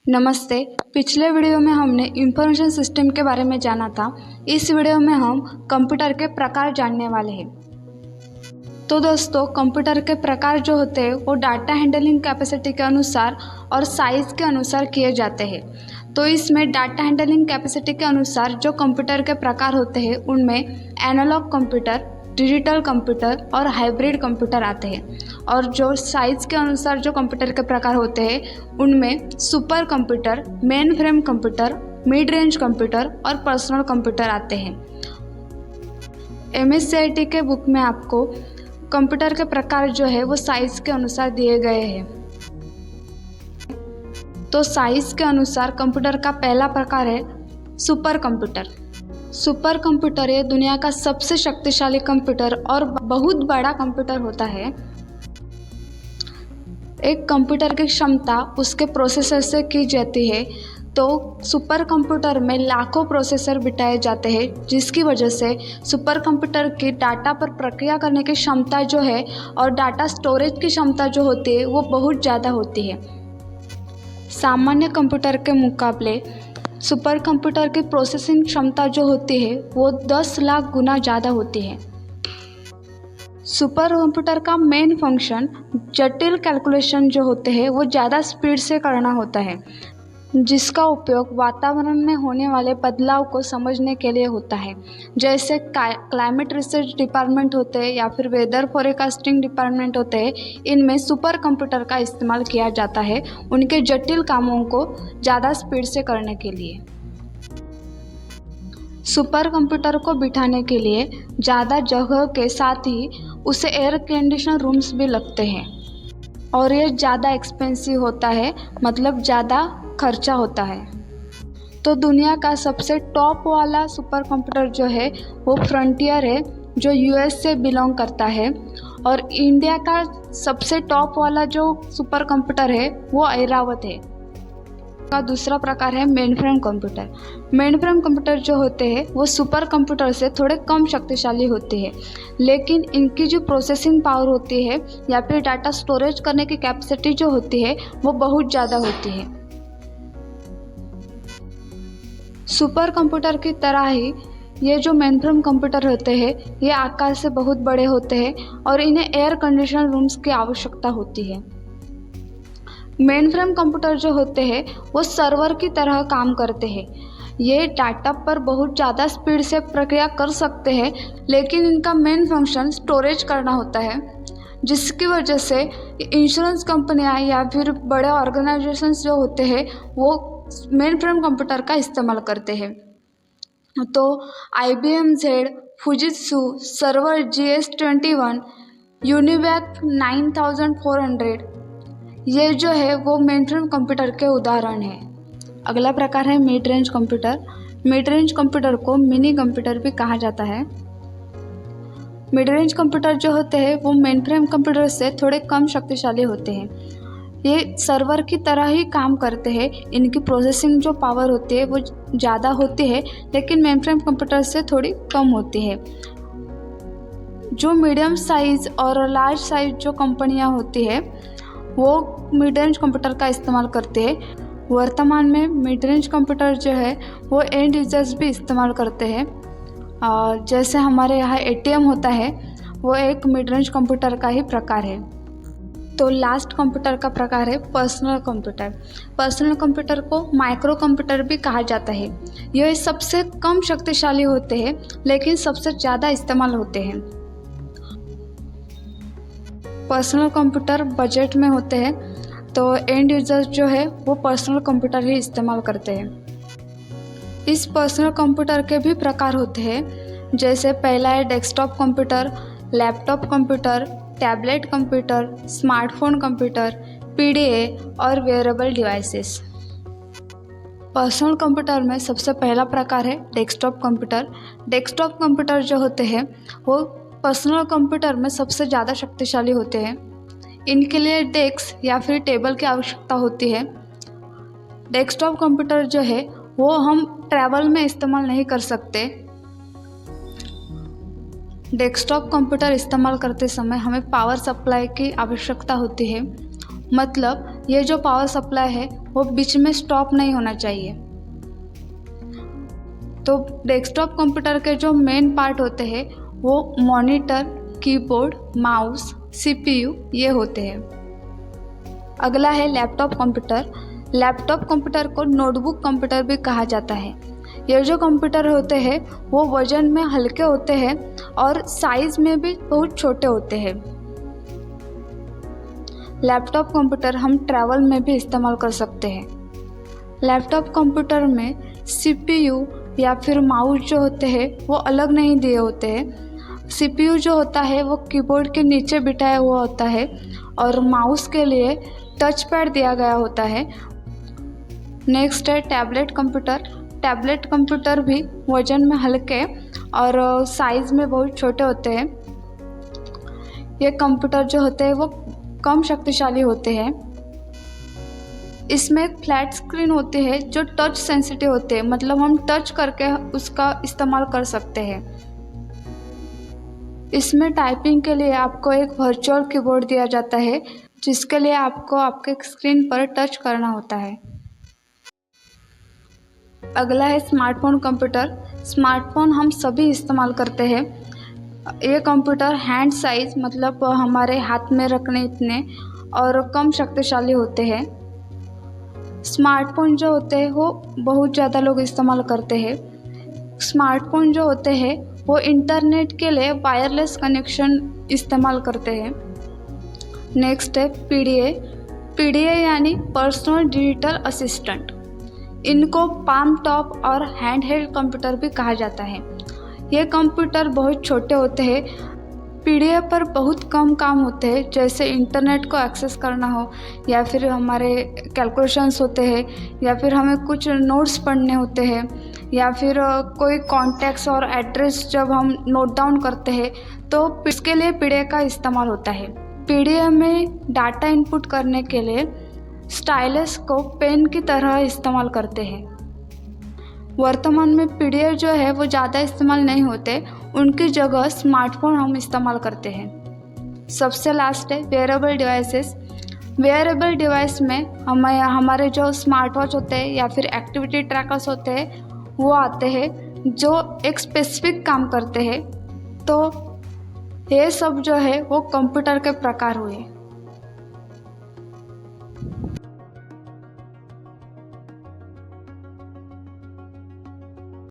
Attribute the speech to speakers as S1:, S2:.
S1: नमस्ते। पिछले वीडियो में हमने इंफॉर्मेशन सिस्टम के बारे में जाना था। इस वीडियो में हम कंप्यूटर के प्रकार जानने वाले हैं। तो दोस्तों, कंप्यूटर के प्रकार जो होते हैं वो डाटा हैंडलिंग कैपेसिटी के अनुसार और साइज़ के अनुसार किए जाते हैं। तो इसमें डाटा हैंडलिंग कैपेसिटी के अनुसार जो कंप्यूटर के प्रकार होते हैं उनमें एनालॉग कंप्यूटर, डिजिटल कंप्यूटर और हाइब्रिड कंप्यूटर आते हैं। और जो साइज़ के अनुसार जो कंप्यूटर के प्रकार होते हैं उनमें super computer, main frame computer, mid range computer और पर्सनल कंप्यूटर आते हैं। MSCIT के बुक में आपको कंप्यूटर के प्रकार जो है वो साइज़ के अनुसार दिए गए हैं। तो साइज़ के अनुसार कंप्यूटर का पहला प्रकार है सुपर कंप्यूटर। सुपर कंप्यूटर ये दुनिया का सबसे शक्तिशाली कंप्यूटर और बहुत बड़ा कंप्यूटर होता है। एक कंप्यूटर की क्षमता उसके प्रोसेसर से की जाती है। तो सुपर कंप्यूटर में लाखों प्रोसेसर बिठाए जाते हैं, जिसकी वजह से सुपर कंप्यूटर की डाटा पर प्रक्रिया करने की क्षमता जो है और डाटा स्टोरेज की क्षमता जो होती है वो बहुत ज़्यादा होती है। सामान्य कंप्यूटर के मुकाबले सुपर कंप्यूटर की प्रोसेसिंग क्षमता जो होती है वो 10 लाख गुना ज़्यादा होती है। सुपर कंप्यूटर का मेन फंक्शन जटिल कैलकुलेशन जो होते हैं वो ज़्यादा स्पीड से करना होता है, जिसका उपयोग वातावरण में होने वाले बदलाव को समझने के लिए होता है। जैसे क्लाइमेट रिसर्च डिपार्टमेंट होते हैं या फिर वेदर फोरकास्टिंग डिपार्टमेंट होते हैं, इनमें सुपर कंप्यूटर का इस्तेमाल किया जाता है उनके जटिल कामों को ज़्यादा स्पीड से करने के लिए। सुपर कंप्यूटर को बिठाने के लिए ज़्यादा जगह के साथ ही उसे एयर कंडीशन रूम्स भी लगते हैं और ये ज़्यादा एक्सपेंसिव होता है, मतलब ज़्यादा खर्चा होता है। तो दुनिया का सबसे टॉप वाला सुपर कंप्यूटर जो है वो फ्रंटियर है, जो US से बिलोंग करता है। और इंडिया का सबसे टॉप वाला जो सुपर कंप्यूटर है वो ऐरावत है। का दूसरा प्रकार है main frame computer. Main frame computer जो होते हैं वो सुपर कंप्यूटर से थोड़े कम शक्तिशाली होते हैं, लेकिन इनकी जो प्रोसेसिंग पावर होती है या फिर डाटा स्टोरेज करने की कैपेसिटी जो होती है वो बहुत ज़्यादा होती है। सुपर कंप्यूटर की तरह ही ये जो मेन फ्रेम कंप्यूटर होते हैं ये आकार से बहुत बड़े होते हैं और इन्हें एयर कंडीशन रूम्स की आवश्यकता होती है। मेन फ्रेम कंप्यूटर जो होते हैं वो सर्वर की तरह काम करते हैं। ये डाटा पर बहुत ज़्यादा स्पीड से प्रक्रिया कर सकते हैं, लेकिन इनका मेन फंक्शन स्टोरेज करना होता है, जिसकी वजह से इंश्योरेंस कंपनियां या फिर बड़े ऑर्गेनाइजेशंस जो होते हैं वो मेन फ्रेम कंप्यूटर का इस्तेमाल करते हैं। तो IBM Z, Fujitsu, server GS21, UNIVAC 9400 ये जो है वो मेन फ्रेम कंप्यूटर के उदाहरण हैं। अगला प्रकार है mid range computer. Mid range computer को मिनी कंप्यूटर भी कहा जाता है। मिड रेंज कंप्यूटर जो होते हैं वो मेन फ्रेम कंप्यूटर से थोड़े कम शक्तिशाली होते हैं। ये सर्वर की तरह ही काम करते हैं। इनकी प्रोसेसिंग जो पावर होती है वो ज़्यादा होती है, लेकिन मेन फ्रेम कंप्यूटर से थोड़ी कम होती है। जो मीडियम साइज़ और लार्ज साइज़ जो कंपनियां होती है वो मिड रेंज कंप्यूटर का इस्तेमाल करते हैं। वर्तमान में मिड रेंज कंप्यूटर जो है वो एंड यूजर्स भी इस्तेमाल करते हैं। और जैसे हमारे यहाँ ATM होता है वो एक मिड रेंज कंप्यूटर का ही प्रकार है। तो लास्ट कंप्यूटर का प्रकार है पर्सनल कंप्यूटर। पर्सनल कंप्यूटर को माइक्रो कंप्यूटर भी कहा जाता है। यह सबसे कम शक्तिशाली होते हैं, लेकिन सबसे ज़्यादा इस्तेमाल होते हैं। पर्सनल कंप्यूटर बजट में होते हैं, तो एंड यूजर्स जो है वो पर्सनल कंप्यूटर ही इस्तेमाल करते हैं। इस पर्सनल कंप्यूटर के भी प्रकार होते हैं, जैसे पहला है desktop computer, laptop computer, tablet computer, smartphone computer, PDA और वेयरेबल डिवाइसेस। पर्सनल कंप्यूटर में सबसे पहला प्रकार है डेस्कटॉप कंप्यूटर। डेस्कटॉप कंप्यूटर जो होते हैं वो पर्सनल कंप्यूटर में सबसे ज़्यादा शक्तिशाली होते हैं। इनके लिए डेस्क या फिर टेबल की आवश्यकता होती है। डेस्कटॉप कंप्यूटर जो है वो हम ट्रैवल में इस्तेमाल नहीं कर सकते। डेस्कटॉप कंप्यूटर इस्तेमाल करते समय हमें पावर सप्लाई की आवश्यकता होती है। मतलब ये जो पावर सप्लाई है वो बीच में स्टॉप नहीं होना चाहिए। तो डेस्कटॉप कंप्यूटर के जो मेन पार्ट होते हैं वो मॉनिटर, कीबोर्ड, माउस, सीपीयू ये होते हैं। अगला है लैपटॉप कंप्यूटर। लैपटॉप कंप्यूटर को नोटबुक कंप्यूटर भी कहा जाता है। ये जो कंप्यूटर होते हैं वो वजन में हल्के होते हैं और साइज में भी बहुत छोटे होते हैं। लैपटॉप कंप्यूटर हम ट्रैवल में भी इस्तेमाल कर सकते हैं। लैपटॉप कंप्यूटर में सीपीयू या फिर माउस जो होते हैं वो अलग नहीं दिए होते हैं। सीपीयू जो होता है वो कीबोर्ड के नीचे बिठाया हुआ होता है और माउस के लिए टच पैड दिया गया होता है। नेक्स्ट है टैबलेट कंप्यूटर। टैबलेट कंप्यूटर भी वजन में हल्के और साइज़ में बहुत छोटे होते हैं। ये कंप्यूटर जो होते हैं वो कम शक्तिशाली होते हैं। इसमें एक फ्लैट स्क्रीन होती है जो टच सेंसिटिव होते हैं, मतलब हम टच करके उसका इस्तेमाल कर सकते हैं। इसमें टाइपिंग के लिए आपको एक वर्चुअल कीबोर्ड दिया जाता है जिसके लिए आपको आपके स्क्रीन पर टच करना होता है। अगला है स्मार्टफोन कंप्यूटर। स्मार्टफोन हम सभी इस्तेमाल करते हैं। ये कंप्यूटर हैंड साइज मतलब हमारे हाथ में रखने इतने और कम शक्तिशाली होते हैं। स्मार्टफोन जो होते हैं वो बहुत ज़्यादा लोग इस्तेमाल करते हैं। स्मार्टफोन जो होते हैं वो इंटरनेट के लिए वायरलेस कनेक्शन इस्तेमाल करते हैं। नेक्स्ट है पीडीए। पीडीए यानी पर्सनल डिजिटल असिस्टेंट। इनको पाम टॉप और हैंड हेल्ड कंप्यूटर भी कहा जाता है। ये कंप्यूटर बहुत छोटे होते हैं। पीडीए पर बहुत कम काम होते हैं, जैसे इंटरनेट को एक्सेस करना हो या फिर हमारे कैलकुलेशंस होते हैं या फिर हमें कुछ नोट्स पढ़ने होते हैं या फिर कोई कॉन्टैक्ट्स और एड्रेस जब हम नोट डाउन करते हैं तो इसके लिए पीडीए का इस्तेमाल होता है। पीडीए में डाटा इनपुट करने के लिए स्टाइलस को पेन की तरह इस्तेमाल करते हैं। वर्तमान में पीडीए जो है वो ज़्यादा इस्तेमाल नहीं होते, उनकी जगह स्मार्टफोन हम इस्तेमाल करते हैं। सबसे लास्ट है वेयरेबल डिवाइसेस। वेयरेबल डिवाइस में हमारे जो स्मार्ट वॉच होते हैं या फिर एक्टिविटी ट्रैकर्स होते हैं वो आते हैं जो एक स्पेसिफिक काम करते हैं। तो ये सब जो है वो कंप्यूटर के प्रकार हुए।